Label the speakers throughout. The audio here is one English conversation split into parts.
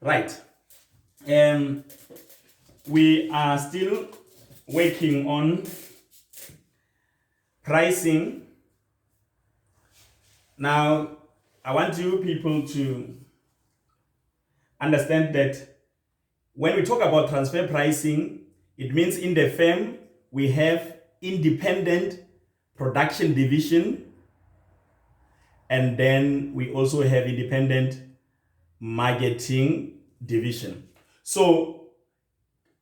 Speaker 1: Right. We are still working on pricing. Now, I want you people to understand that when we talk about transfer pricing, it means in the firm we have independent production division, and then we also have independent marketing division. So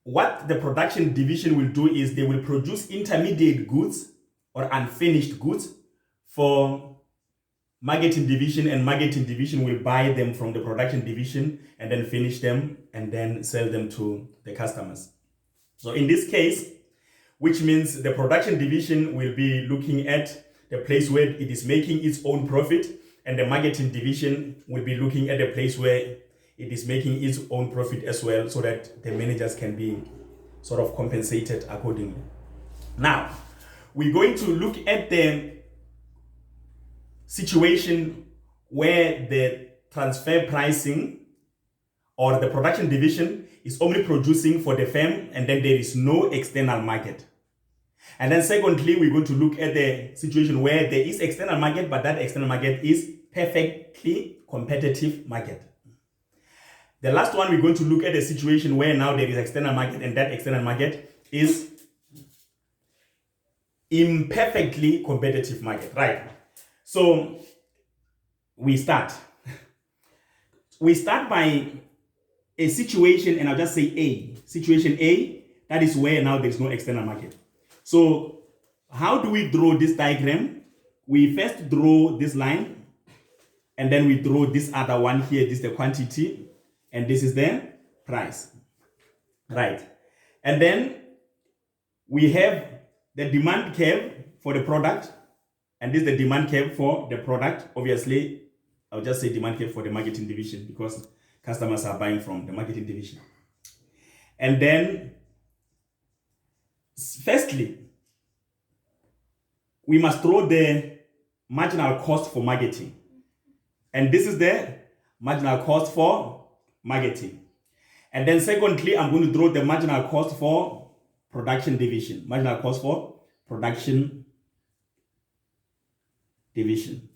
Speaker 1: what the production division will do is they will produce intermediate goods or unfinished goods for marketing division, and marketing division will buy them from the production division and then finish them and then sell them to the customers. So in this case, which means the production division will be looking at the place where it is making its own profit, and the marketing division will be looking at the place where it is making its own profit as well, so that the managers can be sort of compensated accordingly. Now, we're going to look at the situation where the transfer pricing or the production division is only producing for the firm and then there is no external market. And then secondly, we're going to look at the situation where there is external market, but that external market is perfectly competitive market. The last one, we're going to look at a situation where now there is external market and that external market is imperfectly competitive market, right? So we start by a situation, and I'll just say A. Situation A, that is where now there is no external market. So how do we draw this diagram? We first draw this line, and then we draw this other one here. This is the quantity, and this is the price, right? And then we have the demand curve for the product, and this is the demand curve for the product. Obviously, I'll just say demand curve for the marketing division because customers are buying from the marketing division. And then, firstly, we must draw the marginal cost for marketing. And this is the marginal cost for marketing. And then secondly, I'm going to draw the marginal cost for production division. Marginal cost for production division.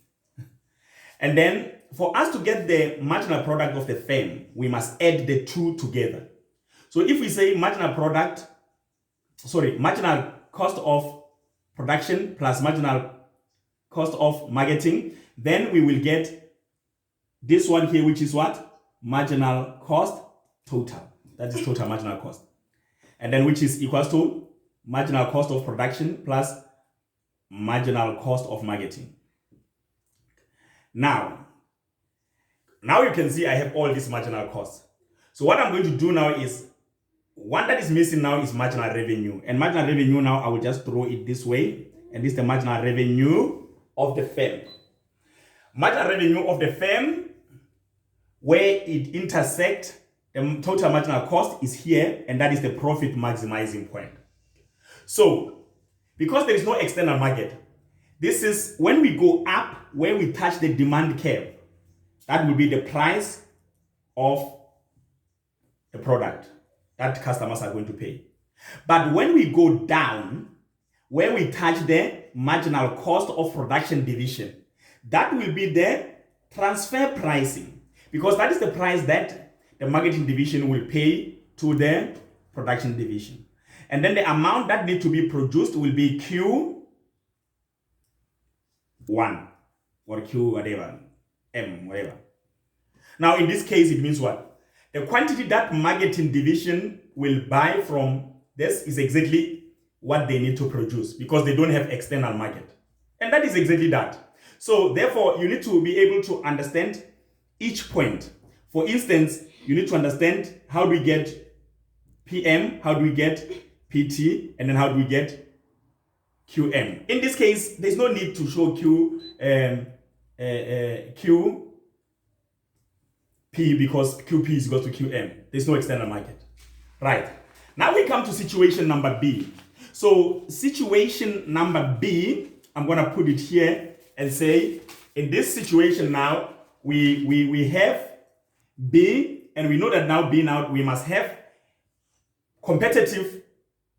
Speaker 1: And then for us to get the marginal product of the firm, we must add the two together. So if we say marginal cost of production plus marginal cost of marketing, then we will get this one here, which is what? Marginal cost total. That is total marginal cost. And then which is equals to marginal cost of production plus marginal cost of marketing. Now you can see I have all these marginal costs. So what I'm going to do now is, one that is missing now is marginal revenue. And marginal revenue now, I will just draw it this way. And this is the marginal revenue of the firm. Marginal revenue of the firm, where it intersects the total marginal cost, is here, and that is the profit maximizing point. So, because there is no external market, this is when we go up, where we touch the demand curve, that will be the price of the product that customers are going to pay. But when we go down, where we touch the marginal cost of production division, that will be the transfer pricing, because that is the price that the marketing division will pay to the production division. And then the amount that needs to be produced will be Q1 or Q whatever, M whatever. Now in this case, it means what? The quantity that marketing division will buy from this is exactly what they need to produce, because they don't have external market. And that is exactly that. So therefore, you need to be able to understand each point. For instance, you need to understand how do we get PM, how do we get PT, and then how do we get QM. In this case, there's no need to show QP because QP is equal to QM. There's no external market. Right. Now we come to situation number B. So situation number B, I'm going to put it here and say, in this situation now, we have B and we know that now B now, we must have competitive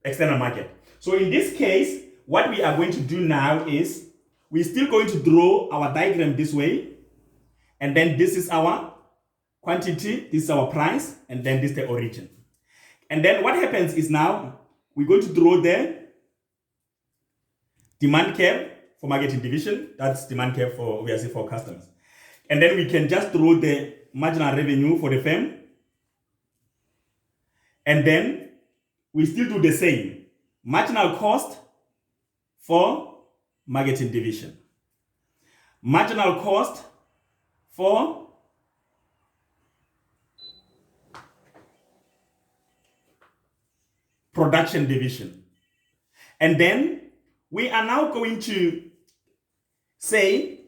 Speaker 1: external market. So in this case, what we are going to do now is we're still going to draw our diagram this way. And then this is our quantity, this is our price, and then this is the origin. And then what happens is now we're going to draw the demand curve for marketing division. That's demand curve for, obviously, for customers. And then we can just draw the marginal revenue for the firm. And then we still do the same. Marginal cost for marketing division. Marginal cost for production division. And then we are now going to say,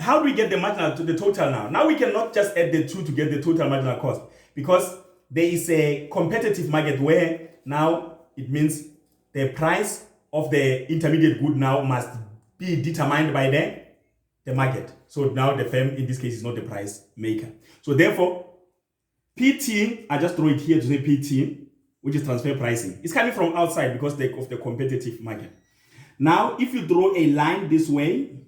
Speaker 1: how do we get the marginal to the total now? Now we cannot just add the two to get the total marginal cost, because there is a competitive market where now it means the price of the intermediate good now must be determined by the market. So now the firm in this case is not the price maker. So therefore, PT, I just throw it here to say PT, which is transfer pricing. It's coming from outside because of the competitive market. Now, if you draw a line this way,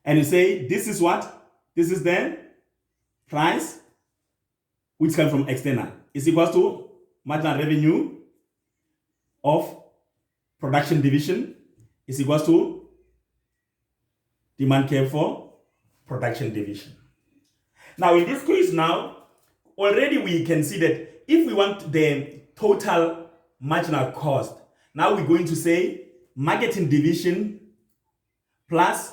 Speaker 1: and you say, this is what? This is the price, which comes from external. Is equals to marginal revenue of production division is equals to demand curve for production division. Now, in this case now, already we can see that if we want the total marginal cost, now we're going to say marketing division plus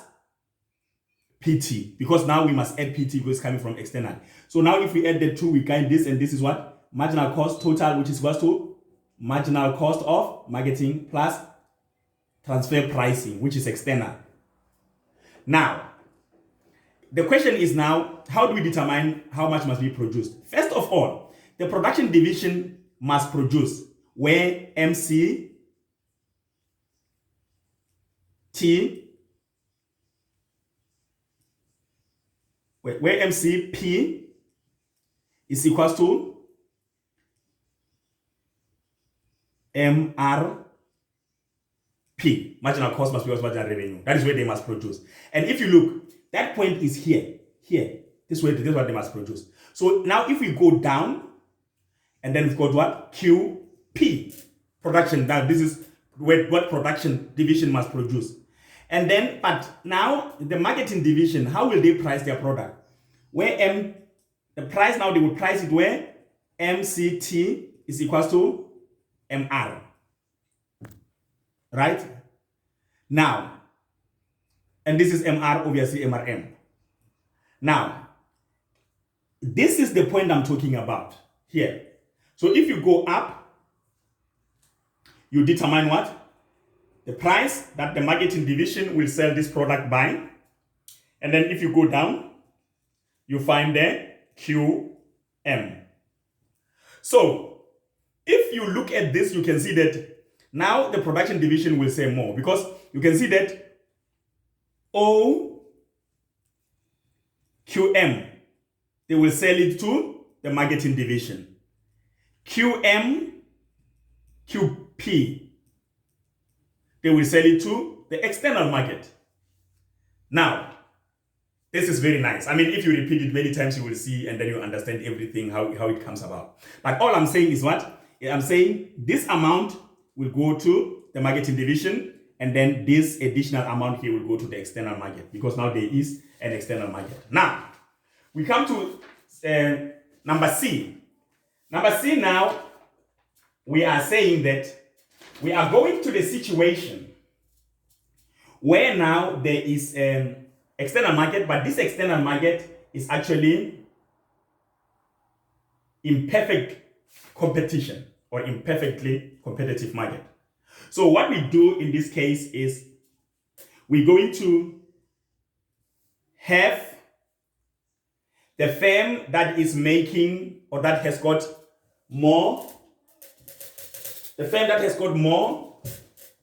Speaker 1: PT, because now we must add PT because it's coming from external. So now if we add the two, we get this, and this is what? Marginal cost total, which is equals to marginal cost of marketing plus transfer pricing, which is external. Now, the question is now, how do we determine how much must be produced? First of all, the production division must produce where MC T, where MCP is equals to MRP. Marginal cost must be equal to marginal revenue. That is where they must produce. And if you look, that point is here. This way, this is what they must produce. So now if we go down, and then we've got what? QP, production. Now this is what production division must produce. And then, but now the marketing division, how will they price their product? Where the price now, they will price it where MCT is equals to MR. Right? Now, and this is MR, obviously MRM. Now, this is the point I'm talking about here. So if you go up, you determine what? The price that the marketing division will sell this product by. And then if you go down, you find the QM. So if you look at this, you can see that now the production division will say more, because you can see that OQM, they will sell it to the marketing division. QM, QP, they will sell it to the external market. Now, this is very nice. I mean, if you repeat it many times, you will see, and then you understand everything, how it comes about. But all I'm saying is what? I'm saying this amount will go to the marketing division, and then this additional amount here will go to the external market, because now there is an external market. Now, we come to number C. Number C now, we are saying that we are going to the situation where now there is an external market, but this external market is actually imperfect competition or imperfectly competitive market. So what we do in this case is we're going to have the firm that is making, or that has got more, the firm that has got more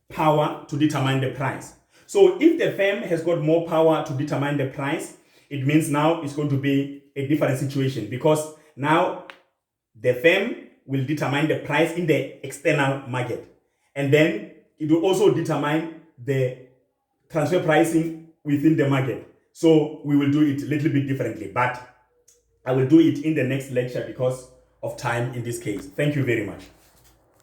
Speaker 1: power to determine the price. So if the firm has got more power to determine the price, it means now it's going to be a different situation, because now the firm will determine the price in the external market, and then it will also determine the transfer pricing within the market. So we will do it a little bit differently, but I will do it in the next lecture because of time in this case. Thank you very much.